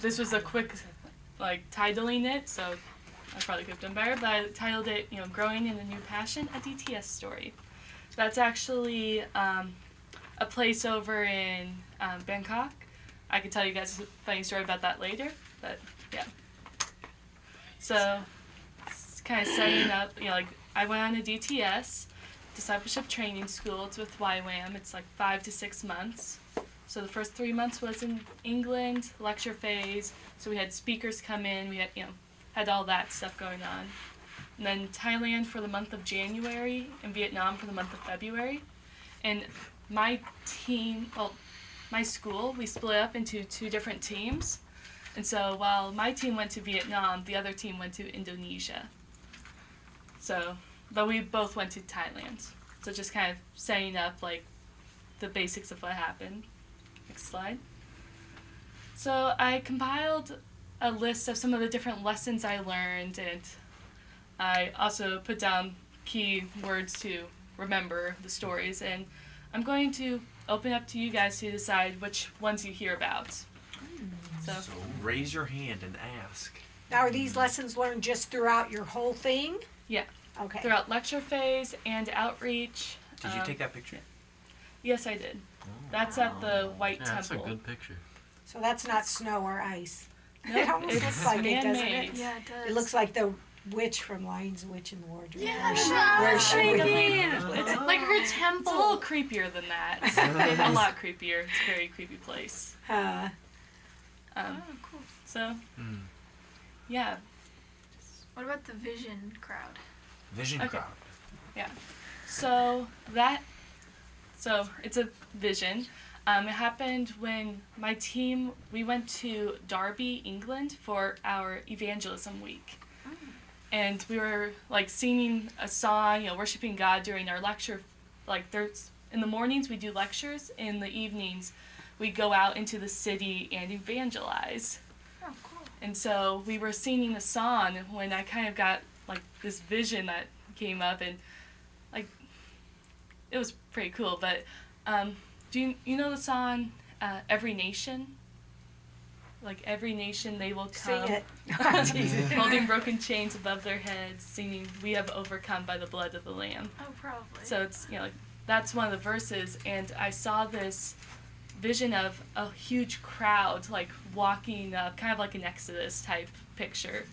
this was a quick, like, titling it, so I probably could have done better, but I titled it, Growing in a New Passion, a DTS Story. That's actually a place over in Bangkok. I can tell you guys a funny story about that later, but yeah. So, it's kind of setting up, like, I went on a DTS, Discipleship Training School. It's with YWAM. It's like 5 to 6 months. So the first 3 months was in England, lecture phase. So we had speakers come in. We had, had all that stuff going on. And then Thailand for the month of January and Vietnam for the month of February. And my team, my school, we split up into 2 different teams. And so while my team went to Vietnam, the other team went to Indonesia. So, but we both went to Thailand. So just kind of setting up, like, the basics of what happened. Next slide. So I compiled a list of some of the different lessons I learned, and I also put down key words to remember the stories, and I'm going to open up to you guys to decide which ones you hear about. So raise your hand and ask. Now, are these lessons learned just throughout your whole thing? Yeah. Okay. Throughout lecture phase and outreach. Did you take that picture? Yes, I did. That's at the White Temple. That's a good picture. So that's not snow or ice. Nope, It almost it's looks like it, doesn't man-made. it? Yeah, it does. It looks like the witch from Lion's Witch in the Wardrobe. Yeah, Where she would It's like her It's a temple. little creepier than that. A lot creepier. It's a very creepy place. Oh, Cool. So, yeah. What about the Vision crowd? Vision Okay. crowd. So it's a vision. It happened when my team, we went to Derby, England for our evangelism week. And we were, like, singing a song, worshiping God during our lecture. Like, in the mornings we do lectures, in the evenings we go out into the city and evangelize. Oh, cool. And so we were singing a song when I kind of got, like, this vision that came up, and, like, it was pretty cool. But do you know the song Every Nation? Like, every nation they will come. sing it. Holding broken chains above their heads, singing, "We have overcome by the blood of the Lamb." Oh, probably. So it's, like, that's one of the verses, and I saw this vision of a huge crowd, like, walking up, kind of like an Exodus type picture,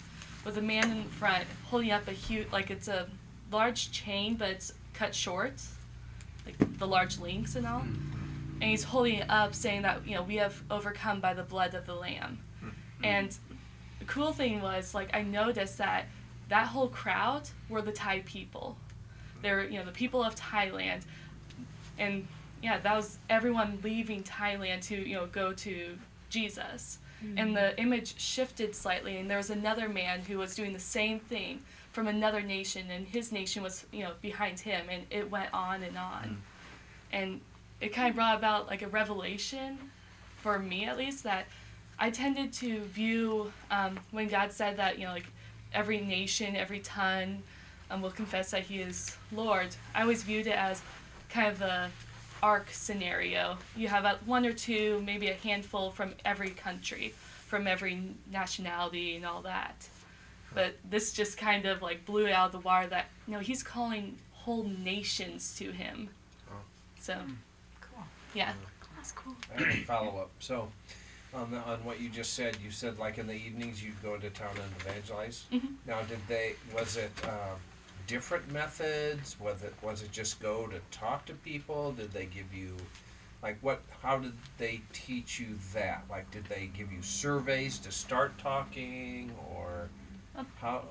with a man in front holding up a huge, like, it's a large chain, but it's cut short, like the large links and all. And he's holding it up, saying that, we have overcome by the blood of the Lamb. And the cool thing was, like, I noticed that whole crowd were the Thai people. They're, the people of Thailand. And, yeah, that was everyone leaving Thailand to, go to Jesus. And the image shifted slightly, and there was another man who was doing the same thing from another nation, and his nation was, behind him, and it went on and on. And it kind of brought about, like, a revelation, for me at least, that I tended to view, when God said that, like, every nation, every tongue will confess that he is Lord, I always viewed it as kind of a ark scenario. You have one or two, maybe a handful from every country, from every nationality and all that. But this just kind of, like, blew it out of the water that, he's calling whole nations to him. So, Cool. yeah. That's cool. I have a follow-up. So, on what you just said, you said, like, in the evenings you'd go into town and evangelize. Now, was it different methods? Was it just go to talk to people? Did they give you, like, how did they teach you that? Like, did they give you surveys to start talking, or how?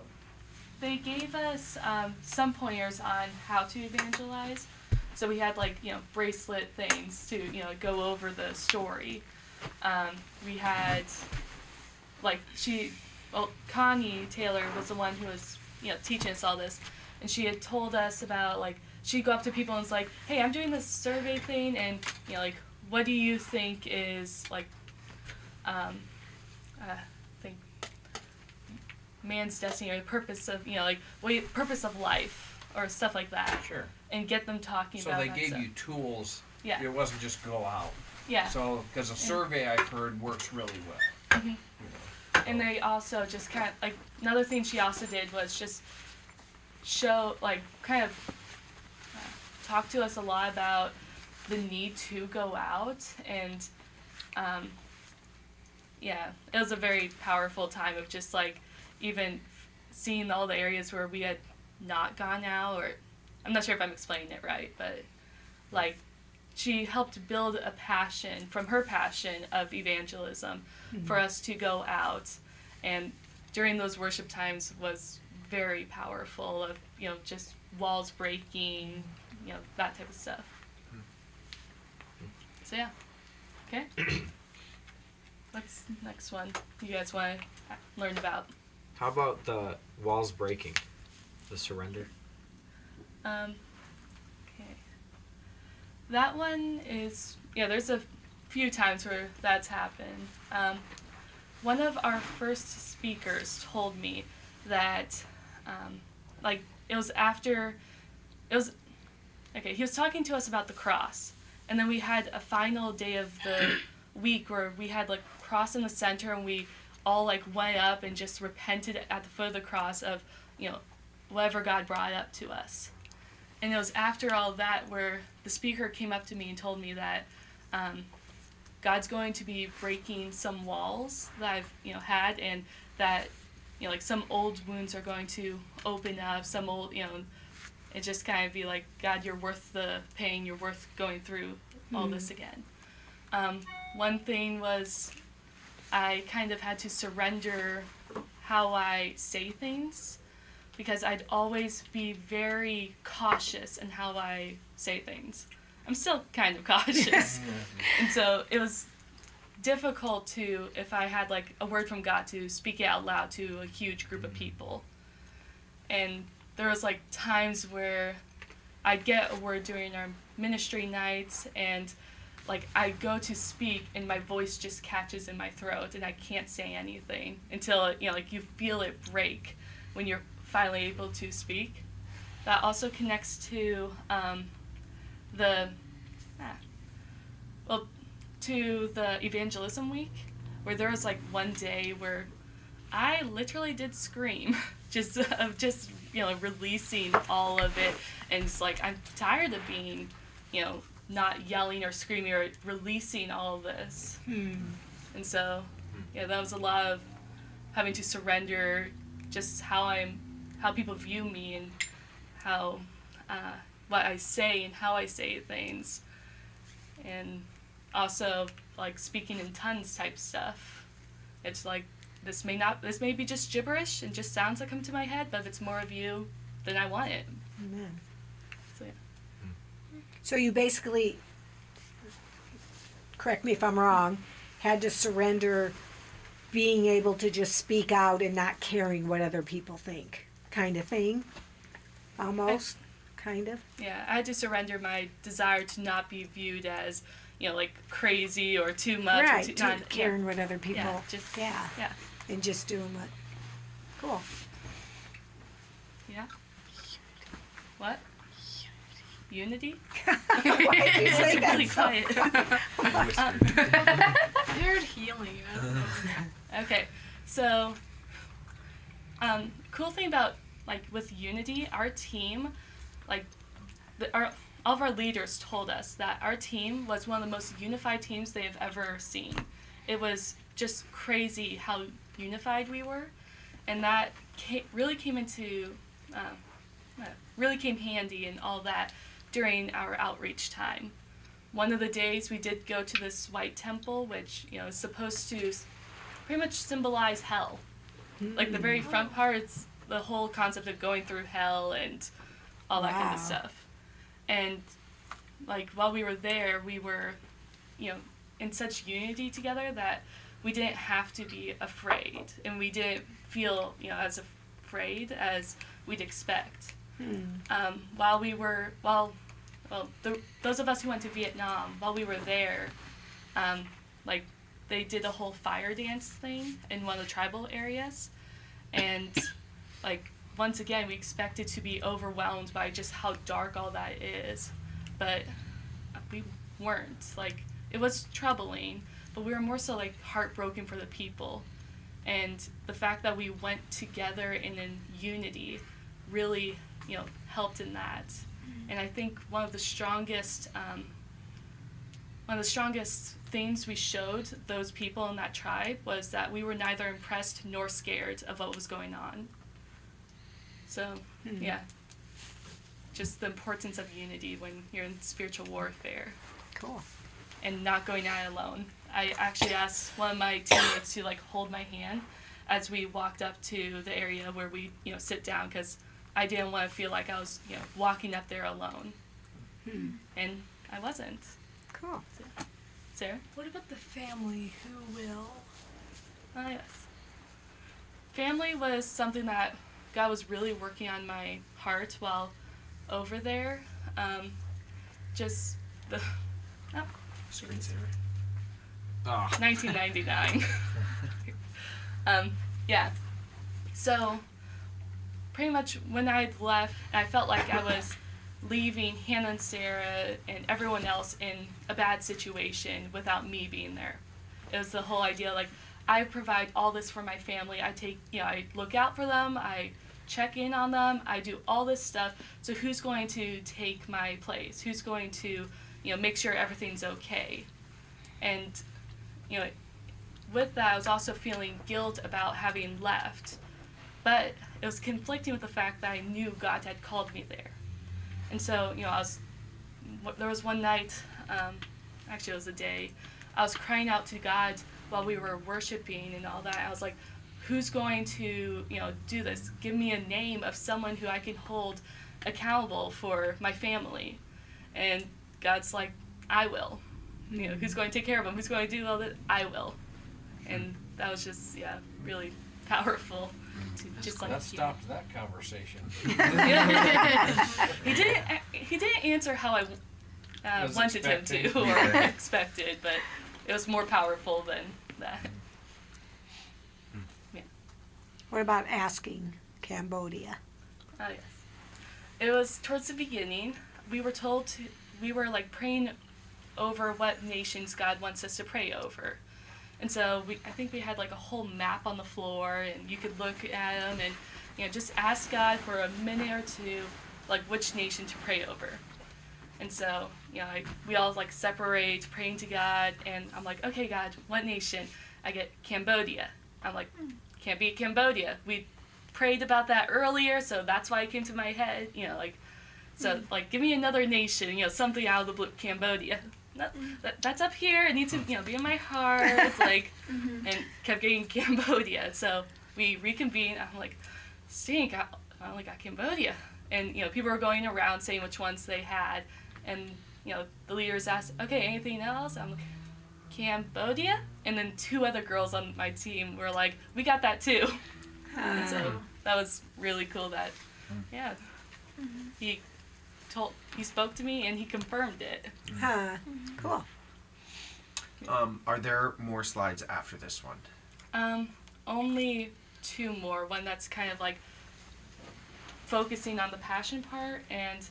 They gave us some pointers on how to evangelize. So we had, like, bracelet things to, go over the story. We had, like, Connie Taylor was the one who was, teaching us all this. And she had told us about, like, she'd go up to people and was like, "Hey, I'm doing this survey thing, and, like, what do you think is, like, think man's destiny, or the purpose of, purpose of life, or stuff like that." Sure. And get them talking So about they that gave stuff. you tools. Yeah. It wasn't just go out. Yeah. So, because a survey I've heard works really well. And they also just kind of, like, another thing she also did was just show, like, kind of talk to us a lot about the need to go out. And, yeah, it was a very powerful time of just, like, even seeing all the areas where we had not gone out, or I'm not sure if I'm explaining it right, but, like, she helped build a passion from her passion of evangelism for us to go out. And during those worship times was very powerful of, you know, just walls breaking, you know, that type of stuff. So yeah. Okay. What's the next one you guys want to learn about? How about the walls breaking? The surrender? Okay. That one is, yeah, there's a few times where that's happened. One of our first speakers told me that, like, he was talking to us about the cross. And then we had a final day of the week where we had, like, cross in the center, and we all, like, went up and just repented at the foot of the cross of, you know, whatever God brought up to us. And it was after all that where the speaker came up to me and told me that God's going to be breaking some walls that I've, you know, had, and that, you know, like, some old wounds are going to open up, some old, you know, it just kind of be like, God, you're worth the pain, you're worth going through all this again. One thing was I kind of had to surrender how I say things, because I'd always be very cautious in how I say things. I'm still kind of cautious. And so it was difficult to, if I had, like, a word from God, to speak it out loud to a huge group of people. And there was, like, times where I'd get a word during our ministry nights, and, like, I go to speak and my voice just catches in my throat and I can't say anything until, you know, like, you feel it break when you're finally able to speak. That also connects to to the evangelism week, where there was, like, one day where I literally did scream just you know, releasing all of it, and it's like, I'm tired of being, you know, not yelling or screaming or releasing all of this. And so, yeah, that was a lot of having to surrender just how people view me, and how what I say and how I say things, and also, like, speaking in tongues type stuff. It's like, this may be just gibberish and just sounds that come to my head, but if it's more of you, then I want it. Amen. So, yeah. So you basically, correct me if I'm wrong, had to surrender being able to just speak out and not caring what other people think, kind of thing? Almost, kind of? Yeah, I had to surrender my desire to not be viewed as, you know, like, crazy or too much. Right, or too, not, caring what other people, yeah. and just doing what, cool. Yeah. What? Unity? Why did you say It's that really so- quiet. I heard healing. I don't know. Okay, so, cool thing about, like, with Unity, our team, like, all of our leaders told us that our team was one of the most unified teams they have ever seen. It was just crazy how unified we were, and that really came handy and all that during our outreach time. One of the days we did go to this white temple, which, you know, is supposed to pretty much symbolize hell. Like, the very front part, it's the whole concept of going through hell and all that kind of Wow. stuff. And, like, while we were there, we were, you know, in such unity together that we didn't have to be afraid, and we didn't feel, you know, as afraid as we'd expect. Those of us who went to Vietnam, while we were there, like, they did a whole fire dance thing in one of the tribal areas, and, like, once again, we expected to be overwhelmed by just how dark all that is, but we weren't. Like, it was troubling, but we were more so like heartbroken for the people. And the fact that we went together and in unity really, helped in that. And I think one of the strongest things we showed those people in that tribe was that we were neither impressed nor scared of what was going on. So, yeah, just the importance of unity when you're in spiritual warfare. Cool. And not going at it alone. I actually asked one of my teammates to hold my hand as we walked up to the area where we sit down, because I didn't want to feel like I was walking up there alone. And I wasn't. Cool. So, Sarah? What about the family? Who will? Yes. Family was something that God was really working on my heart while over there. Just the... Oh, Screensaver. 1999. Yeah. So, pretty much when I'd left, I felt like I was leaving Hannah and Sarah and everyone else in a bad situation without me being there. It was the whole idea, I provide all this for my family. I look out for them. I check in on them. I do all this stuff. So who's going to take my place? Who's going to, make sure everything's okay? And, with that, I was also feeling guilt about having left. But it was conflicting with the fact that I knew God had called me there. And so, there was one night, actually it was a day, I was crying out to God while we were worshiping and all that. I was like, who's going to, do this? Give me a name of someone who I can hold accountable for my family. And God's like, I will. Who's going to take care of them? Who's going to do all that? I will. And that was just, really powerful. That stopped that conversation. He didn't answer how I wanted him to or expected, but it was more powerful than that. Yeah. What about asking Cambodia? Oh, yes. It was towards the beginning. We were praying over what nations God wants us to pray over. And so I think we had a whole map on the floor, and you could look at them and, just ask God for a minute or two, which nation to pray over. And so, we all separate, praying to God, and I'm like, okay, God, what nation? I get Cambodia. I'm like, can't be Cambodia. We prayed about that earlier, so that's why it came to my head, so, give me another nation, something out of the blue, Cambodia. No, that's up here. It needs to, be in my heart, and kept getting Cambodia. So we reconvened. I'm like, stink, I only got Cambodia. And, people were going around saying which ones they had. And, the leaders asked, okay, anything else? I'm like, Cambodia? And then 2 other girls on my team were like, we got that too. And so that was really cool that, he spoke to me and he confirmed it. Cool. Are there more slides after this one? Only 2 more. One that's kind of focusing on the passion part, and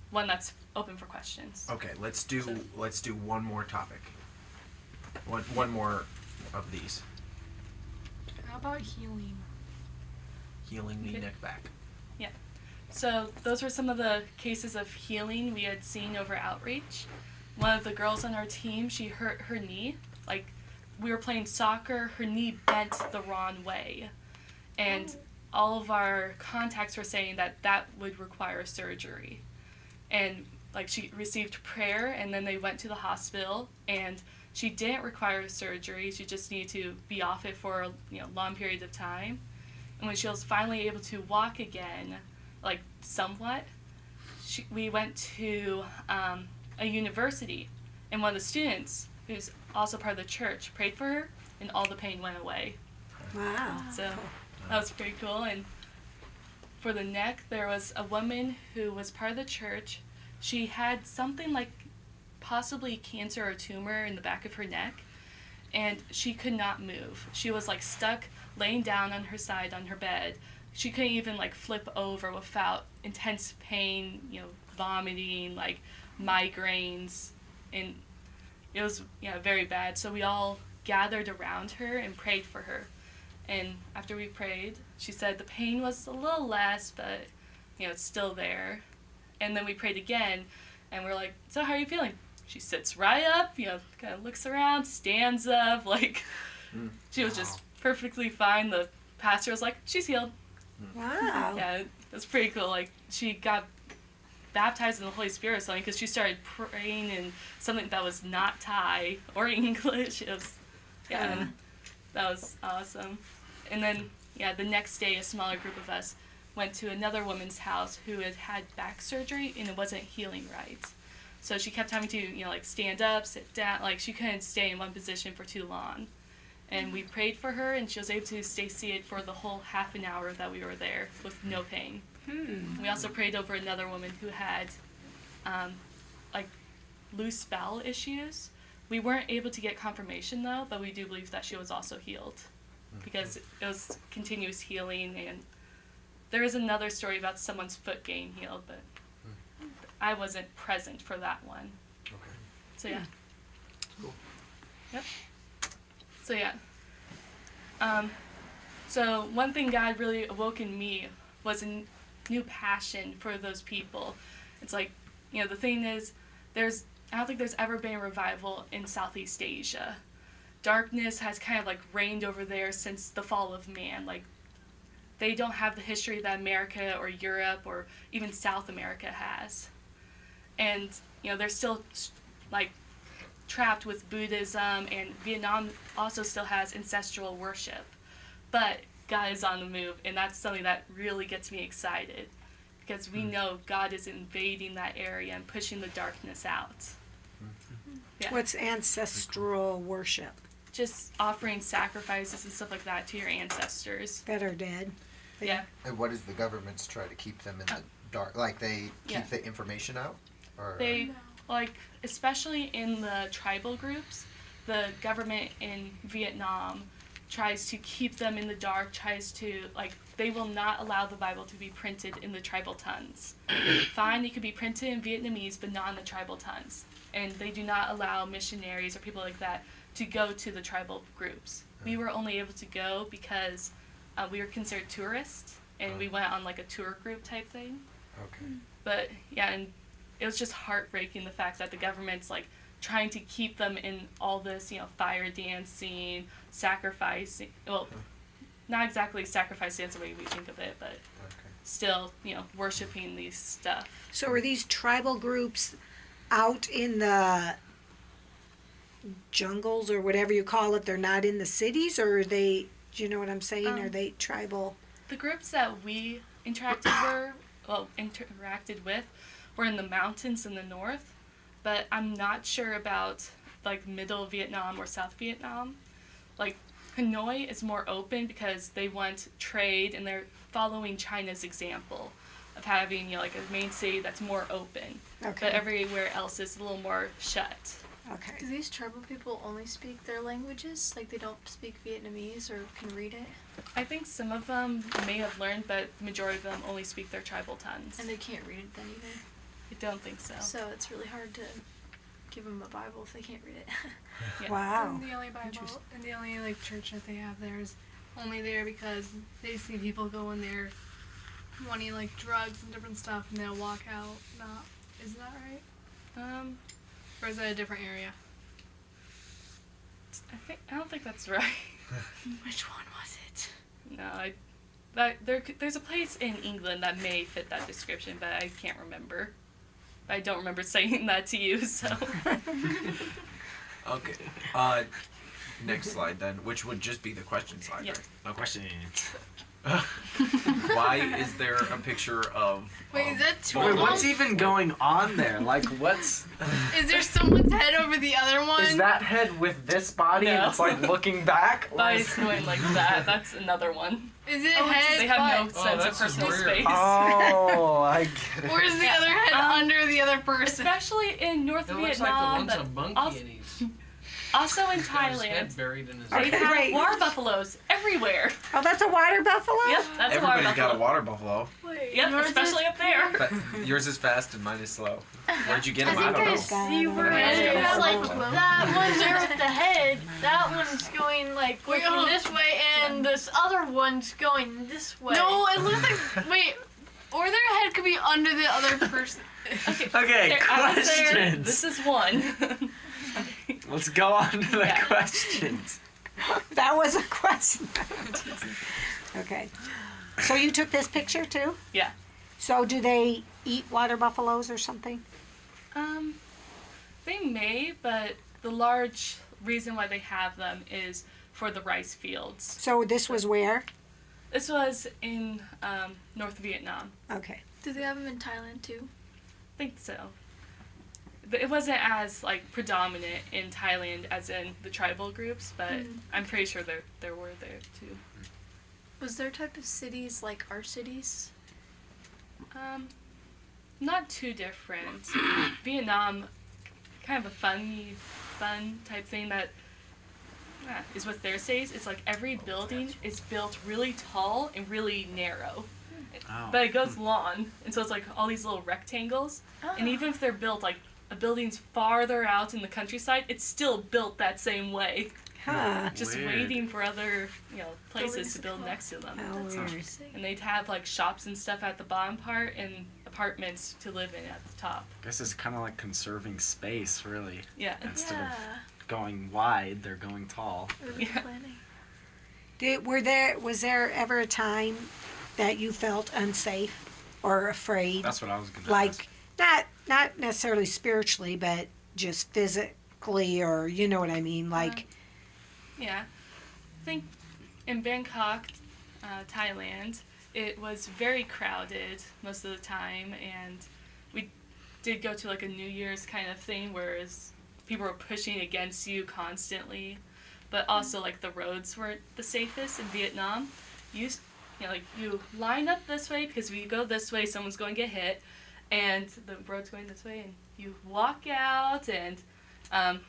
one that's open for questions. Okay, let's do one more topic. One more of these. How about healing? Healing knee, Okay. neck, back. Yeah. So those were some of the cases of healing we had seen over outreach. One of the girls on our team, she hurt her knee. We were playing soccer, her knee bent the wrong way. And all of our contacts were saying that would require surgery. And she received prayer, and then they went to the hospital, and she didn't require surgery. She just needed to be off it for a long period of time. And when she was finally able to walk again, somewhat, we went to a university, and one of the students, who's also part of the church, prayed for her, and all the pain went away. Wow. So that was pretty cool. And for the neck, there was a woman who was part of the church. She had something possibly cancer or tumor in the back of her neck, and she could not move. She was stuck laying down on her side on her bed. She couldn't even flip over without intense pain, vomiting, migraines, and it was very bad. So we all gathered around her and prayed for her. And after we prayed, she said the pain was a little less, but it's still there. And then we prayed again, and we're like, so how are you feeling? She sits right up, kind of looks around, stands up, like, she was just perfectly fine. The pastor was like, she's healed. Wow. Yeah, it was pretty cool. Like, she got baptized in the Holy Spirit or something because she started praying in something that was not Thai or English. It was, that was awesome. And then, the next day, a smaller group of us went to another woman's house who had had back surgery and it wasn't healing right. So she kept having to, like, stand up, sit down. Like, she couldn't stay in one position for too long. And we prayed for her, and she was able to stay seated for the whole half an hour that we were there with no pain. We also prayed over another woman who had, like, loose bowel issues. We weren't able to get confirmation, though, but we do believe that she was also healed because it was continuous healing. And there is another story about someone's foot getting healed, but I wasn't present for that one. Okay. So, yeah. Cool. Yep. So, yeah. So one thing God really awoke in me was a new passion for those people. It's like, the thing is, I don't think there's ever been a revival in Southeast Asia. Darkness has kind of like reigned over there since the fall of man. Like, they don't have the history that America or Europe or even South America has. And, they're still, like, trapped with Buddhism, and Vietnam also still has ancestral worship. But God is on the move, and that's something that really gets me excited because we know God is invading that area and pushing the darkness out. Yeah. What's ancestral worship? Just offering sacrifices and stuff like that to your ancestors. That are dead. Yeah. And what does the governments try to keep them in the dark? Like, they keep the information out? Or They, like, especially in the tribal groups, the government in Vietnam tries to keep them in the dark, tries to, like, they will not allow the Bible to be printed in the tribal tongues. Fine, it could be printed in Vietnamese, but not in the tribal tongues. And they do not allow missionaries or people like that to go to the tribal groups. We were only able to go because we were considered tourists, and we went on, like, a tour group type thing. Okay. But, and it was just heartbreaking, the fact that the government's, like, trying to keep them in all this, fire dancing, sacrificing. Well, not exactly sacrifice dance the way we think of it, but still, worshiping these stuff. So are these tribal groups out in the jungles or whatever you call it? They're not in the cities, or are they, do you know what I'm saying? Are they tribal? The groups that we interacted with were in the mountains in the north, but I'm not sure about, like, middle Vietnam or South Vietnam. Like, Hanoi is more open because they want trade, and they're following China's example of having, like, a main city that's more open. Okay. But everywhere else is a little more shut. Okay. Do these tribal people only speak their languages? Like, they don't speak Vietnamese or can read it? I think some of them may have learned, but the majority of them only speak their tribal tongues. And they can't read it then either. I don't think so. So it's really hard to give them a Bible if they can't read it. Yeah. Wow. And the only Bible and the only like church that they have there is only there because they see people go in there wanting like drugs and different stuff, and they'll walk out. Not, is that right? Or is that a different area? I don't think that's right. Which one was it? No, there's a place in England that may fit that description, but I can't remember. I don't remember saying that to you, so. Okay. Next slide then, which would just be the question slide, Yeah. right? No question. Why is there a picture of? Wait, is that two Wait, of them? what's even going on there? Like, what's... Is there someone's head over the other one? Is that head with this body and No. it's like looking back? Or Body's is- going like that. That's another one. Is it They head? have no But sense of that's just personal weird. space. Oh, I get it. where's the other head under the other person? Especially in North It looks Vietnam, like the one's but a monkey also, and he's also in got his head Thailand, buried in his they Okay, have wait. water buffaloes everywhere. Oh, that's a water buffalo? Yep, that's a water Everybody's buffalo. got a water buffalo. Wait. Yep, Yours especially up there. But yours is fast and mine is slow. Where'd you get I them? I think don't I know. see where Yeah. it is. Like Yeah. that one's there with the head. That one's going like looking this way, and this other one's going this way. No, it looks like wait, or their head could be under the other person. Okay, There, I was there. questions. This is one. Let's go on to the Yeah. questions. That was a question. Okay. So you took this picture too? Yeah. So do they eat water buffaloes or something? They may, but the large reason why they have them is for the rice fields. So this was where? This was in North Vietnam. Okay. Do they have them in Thailand too? I think so. But it wasn't as like predominant in Thailand as in the tribal groups, but I'm pretty sure there were there too. Was their type of cities like our cities? Not too different. Vietnam, kind of a fun type thing that is with their cities. It's like every building is built really tall and really narrow. Oh. But it goes long, and so it's like all these little rectangles. And even if they're built like a building's farther out in the countryside, it's still built that same way. Huh. Just Weird. waiting for other, places Buildings to to build come. next to them. How That's weird. interesting. And they'd have like shops and stuff at the bottom part and apartments to live in at the top. I guess it's kind of like conserving space, really. Yeah. Instead Yeah. of going wide, they're going tall. Urban Yeah. planning. Was there ever a time that you felt unsafe or afraid? That's what I was gonna Like ask. not necessarily spiritually, but just physically, or you know what I mean? Like Yeah. I think in Bangkok, Thailand, it was very crowded most of the time, and we did go to like a New Year's kind of thing, whereas people were pushing against you constantly, but also like the roads weren't the safest in Vietnam. You line up this way because if you go this way, someone's going to get hit, and the road's going this way, and you walk out, and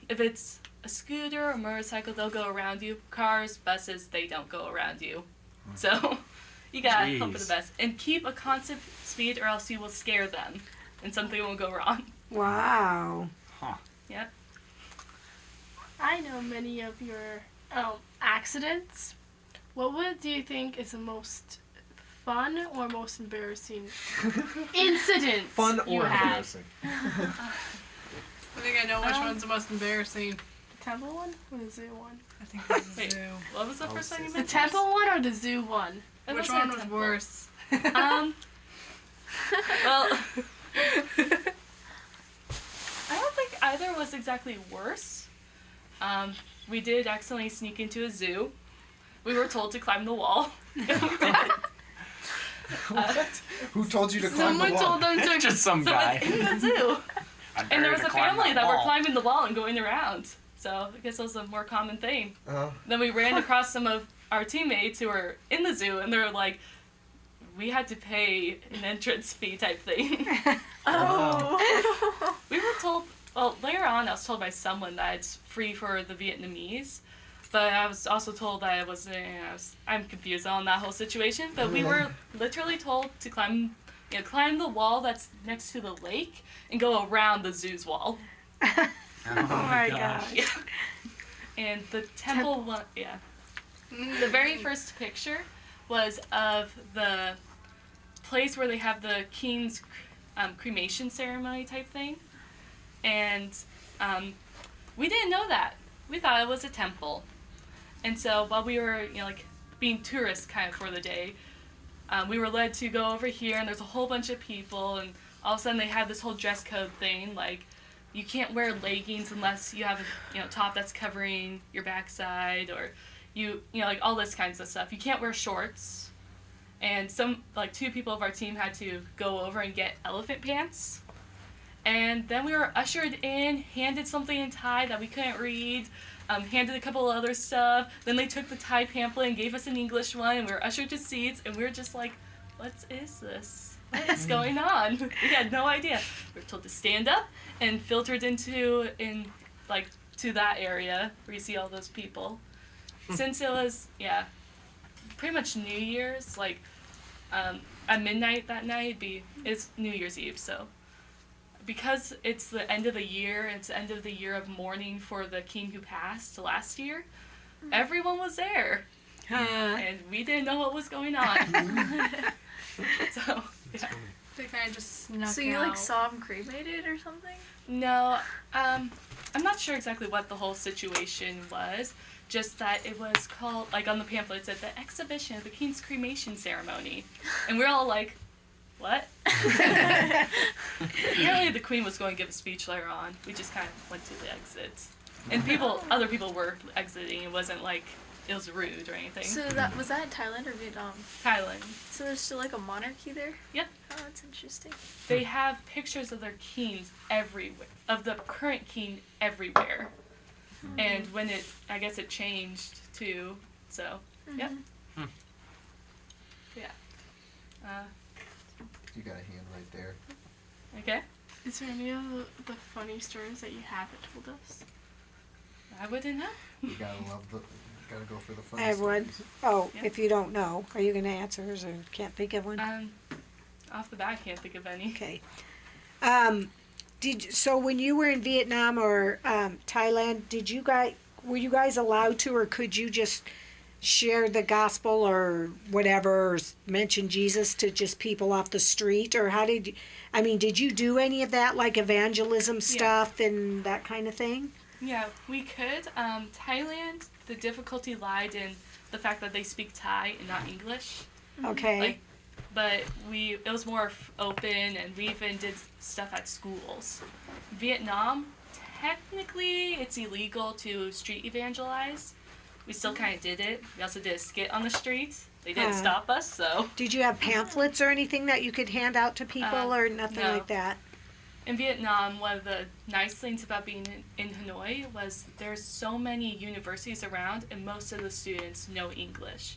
if it's a scooter or motorcycle, they'll go around you. Cars, buses, they don't go around you. So you gotta hope for the Jeez. best. And keep a constant speed or else you will scare them and something will go wrong. wow. Yep. I know many of your accidents. What do you think is the most fun or most embarrassing incident Fun you or had? embarrassing? I think I know which one's the most embarrassing. The temple one or the zoo one? I think it was a Wait, zoo. what was the first one you The mentioned? temple one or the zoo one? It Which wasn't one a was temple. worse? Well, I don't think either was exactly worse. We did accidentally sneak into a zoo. We were told to climb the wall. Who told you to climb Someone the wall? told them to. Just some So guy. in the zoo. I And there dare was to a climb family that were wall. climbing the wall and going around. So I guess that was a more common thing. Then we ran across some of our teammates who were in the zoo, and they were like, we had to pay an entrance fee type thing. Oh. We were told, well, later on I was told by someone that it's free for the Vietnamese, but I was also told that I wasn't, I'm confused on that whole situation, but we were literally told to climb the wall that's next to the lake and go around the zoo's wall. Oh my gosh. Yeah. And the temple one, yeah. The very first picture was of the place where they have the king's cremation ceremony type thing. And we didn't know that. We thought it was a temple. And so while we were, being tourists kind of for the day, we were led to go over here, and there's a whole bunch of people, and all of a sudden they had this whole dress code thing, like you can't wear leggings unless you have a top that's covering your backside, or like all this kinds of stuff. You can't wear shorts. And two people of our team had to go over and get elephant pants. And then we were ushered in, handed something in Thai that we couldn't read, handed a couple of other stuff. Then they took the Thai pamphlet and gave us an English one, and we were ushered to seats, and we were just like, what is this? What is going on? We had no idea. We were told to stand up and filtered to that area where you see all those people. Since it was, pretty much New Year's, At midnight that night, it's New Year's Eve, so because it's the end of the year, it's the end of the year of mourning for the king who passed last year, everyone was there. And we didn't know what was going on. So, yeah. They kind of just snuck So you out. like saw him cremated or something? No, I'm not sure exactly what the whole situation was. Just that it was called, like on the pamphlet, it said the exhibition of the king's cremation ceremony. And we're all like, what? Apparently the queen was going to give a speech later on. We just kind of went to the exit. And other people were exiting. It wasn't like it was rude or anything. So was that in Thailand or Vietnam? Thailand. So there's still like a monarchy there? Yep. Oh, that's interesting. They have pictures of their kings everywhere, of the current king everywhere. And when I guess it changed too, so, yep. Yeah. You got a hand right there. Okay. Is there any of the funny stories that you haven't told us? I wouldn't know. You gotta go for the fun. I have one. Oh, Yeah. if you don't know, are you going to answer or can't think of one? Off the bat, I can't think of any. Okay. So when you were in Vietnam or Thailand, were you guys allowed to, or could you just share the gospel or whatever, or mention Jesus to just people off the street, or did you do any of that, like evangelism stuff and that kind of thing? Yeah, we could. Thailand, the difficulty lied in the fact that they speak Thai and not English. Okay. But it was more open, and we even did stuff at schools. Vietnam, technically, it's illegal to street evangelize. We still kind of did it. We also did a skit on the street. They didn't stop us, so. Did you have pamphlets or anything that you could hand out to people or nothing no. like that? In Vietnam, one of the nice things about being in Hanoi was there's so many universities around, and most of the students know English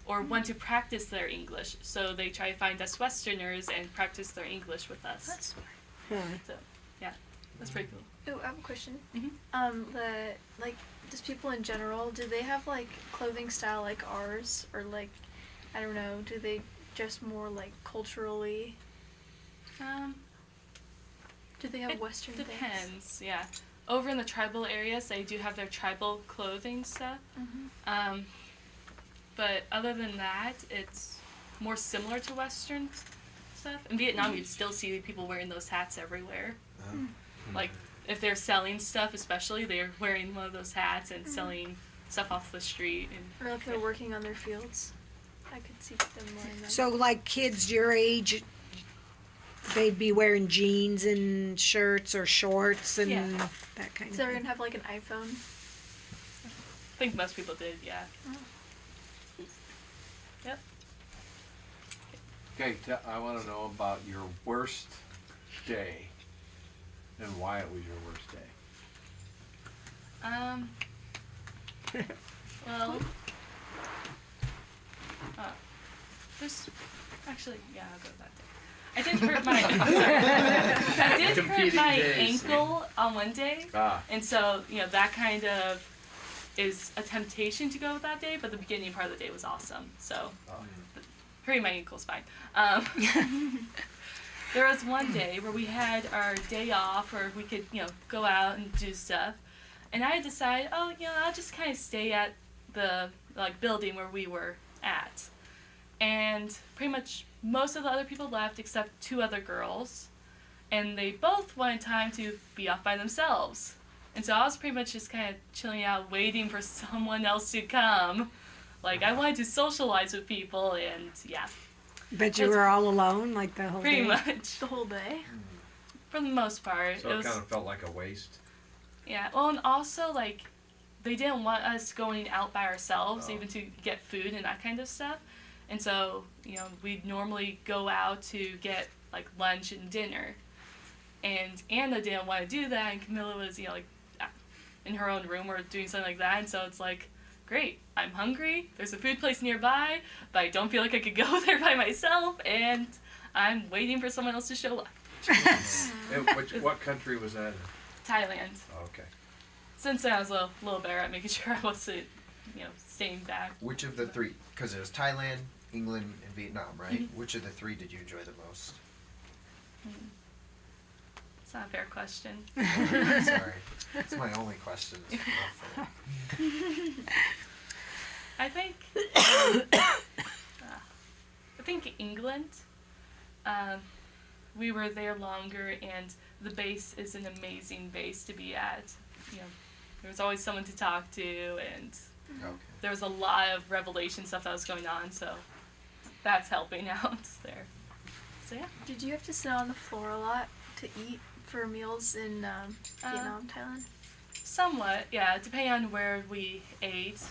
or want to practice their English. So they try to find us Westerners and practice their English with us. That's smart. So, yeah, that's pretty cool. Oh, I have a question. Mhm. Just people in general, do they have like clothing style like ours, or like, I don't know, do they dress more like culturally? Do they have It Western things? depends, yeah. Over in the tribal areas, they do have their tribal clothing stuff. But other than that, it's more similar to Western stuff. In Vietnam, you'd still see people wearing those hats everywhere. Like, if they're selling stuff, especially, they're wearing one of those hats and selling stuff off the street. Or if they're working on their fields, I could see them wearing them. So like kids your age, they'd be wearing jeans and shirts or shorts and Yeah. that kind of So they're thing. gonna have like an iPhone. I think most people did, yeah. Yep. Okay, I want to know about your worst day and why it was your worst day. Well, there's actually, yeah, I'll go with that day. I did hurt my I did hurt Competing my days. ankle on one day, Ah, and so that kind of is a temptation to go with that day. But the beginning part of the day was awesome. So hurting my ankle's fine. There was one day where we had our day off, or we could go out and do stuff, and I decided, I'll just kind of stay at the building where we were at. And pretty much most of the other people left except two other girls. And they both wanted time to be off by themselves. And so I was pretty much just kind of chilling out, waiting for someone else to come. Like, I wanted to socialize with people, and yeah. But you were all alone like the whole Pretty day? much. The whole day? For the most part. So it kind of felt like a waste. Yeah, well, and also, they didn't want us going out by ourselves, even to get food and that kind of stuff. And so, we'd normally go out to get, lunch and dinner. And Anna didn't want to do that, and Camilla was, in her own room or doing something like that. And so it's like, great, I'm hungry, there's a food place nearby, but I don't feel like I could go there by myself, and I'm waiting for someone else to show up. What country was that in? Thailand. Oh, okay. Since then, I was a little better at making sure I wasn't, staying back. Which of the three? Because it was Thailand, England and Vietnam, right? Which of the three did you enjoy the most? It's not a fair question. Sorry, it's my only question. I think England. We were there longer, and the base is an amazing base to be at. You know, there was always someone to talk to, and Okay. there was a lot of revelation stuff that was going on. So that's helping out there. So yeah. Did you have to sit on the floor a lot to eat for meals in Vietnam, Thailand? Somewhat, yeah. Depending on where we ate,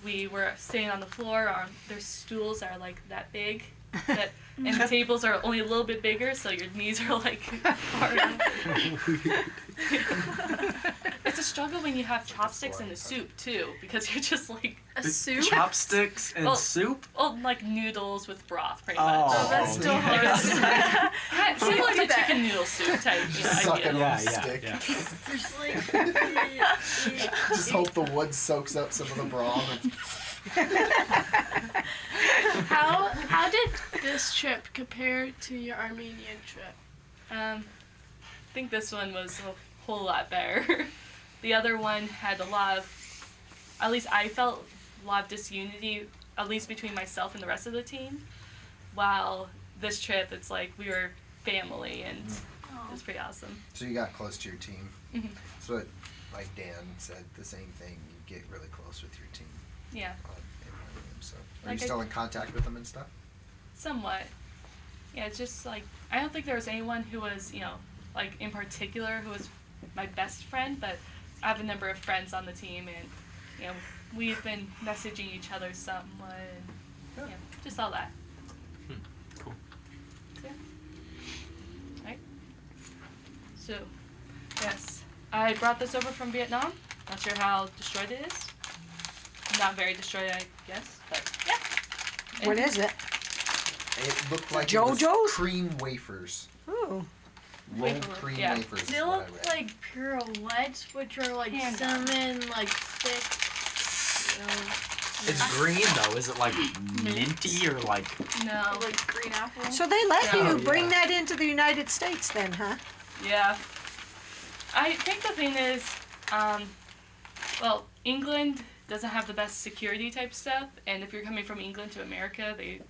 we were sitting on the floor. Their stools are like that big, and the tables are only a little bit bigger, so your knees are like far enough. It's a struggle when you have chopsticks in the soup too, because you're just like A soup? Chopsticks and Oh. soup? like noodles with broth, pretty Oh. much. Oh, that's still hard. Similar do to that? chicken noodle soup type Sucking idea. on the stick. Just like, Just hope the wood soaks up some of the broth. How did this trip compare to your Armenian trip? I think this one was a whole lot better. The other one had a lot of, at least I felt a lot of disunity, at least between myself and the rest of the team. While this trip, it's like we were family, and it was pretty awesome. So you got close to your team. Mhm. So, like Dan said, the same thing. You get really close with your team. Yeah, In Birmingham, so, are Like you still in contact with them and stuff? somewhat. Yeah, it's just like, I don't think there was anyone who was, like in particular who was my best friend, but I have a number of friends on the team, and, we've been messaging each other somewhat, and, just all that. Cool. So, yeah. Right. So, yes, I brought this over from Vietnam. Not sure how destroyed it is. Not very destroyed, I guess, but yeah. What is it? It looked like it JoJo's? was cream wafers. Ooh. Rolled Wafer, cream yeah. wafers. they is what I look read. like pirouettes, which are like Hand cinnamon, like thick. It's green though. Is it like minty or like? No. Like green apple? So they let Oh, you bring that into the United States then, huh? Yeah. I think the thing is, England doesn't have the best security type stuff, and if you're coming from England to America, they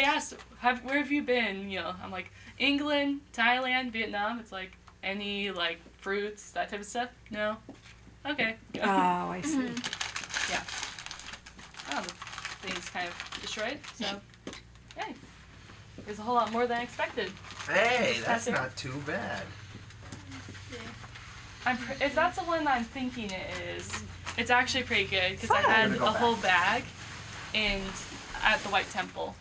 asked, where have you been? I'm like, England, Thailand, Vietnam. It's like, any, like, fruits, that type of stuff? No? Okay. Oh, I see. Yeah. The thing's kind of destroyed, so, yay. There's a whole lot more than I expected. Hey, Is that's that there? not too bad. If that's the one I'm thinking it is, it's actually pretty good because I Fun. had Gonna go a whole back. bag at the White Temple.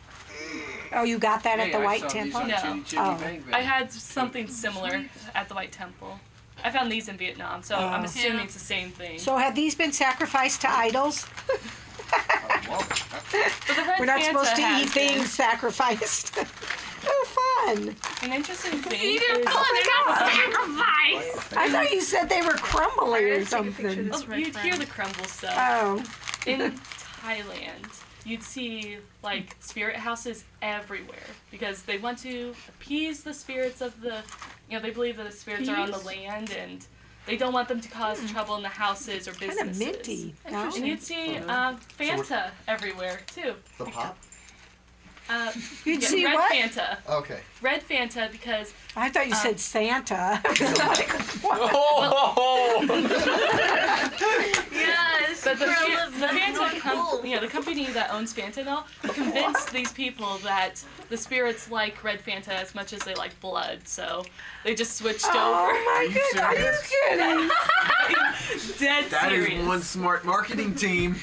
Oh, you got that at the Hey, I White saw these Temple? on No. Chitty Chitty Oh. Bang Bang. I had something similar at the White Temple. I found these in Vietnam, so I'm Oh. assuming Yeah. it's the same thing. So have these been sacrificed to idols? But the Red We're not Fanta supposed to has eat things sacrificed. Oh, fun. An interesting thing They're is, not sacrifice. I thought you said they were crumbly or Take a picture of something. this. my you'd hear friend. the crumble stuff. Oh, In Thailand, you'd see like spirit houses everywhere because they want to appease the spirits of the, they believe that the spirits are on the land and they don't want them to cause trouble in the houses or kind businesses. of minty. No? And you'd see Fanta everywhere too. The pop? You'd Yeah, see red what? Fanta. Okay. Red Fanta because I thought you said Santa. Yes. but the Fanta Fanta the company that owns Fanta and all convinced these people that the spirits like red Fanta as much as they like blood, so they just switched over. Oh my goodness, are you kidding? Dead That serious. is one smart marketing team.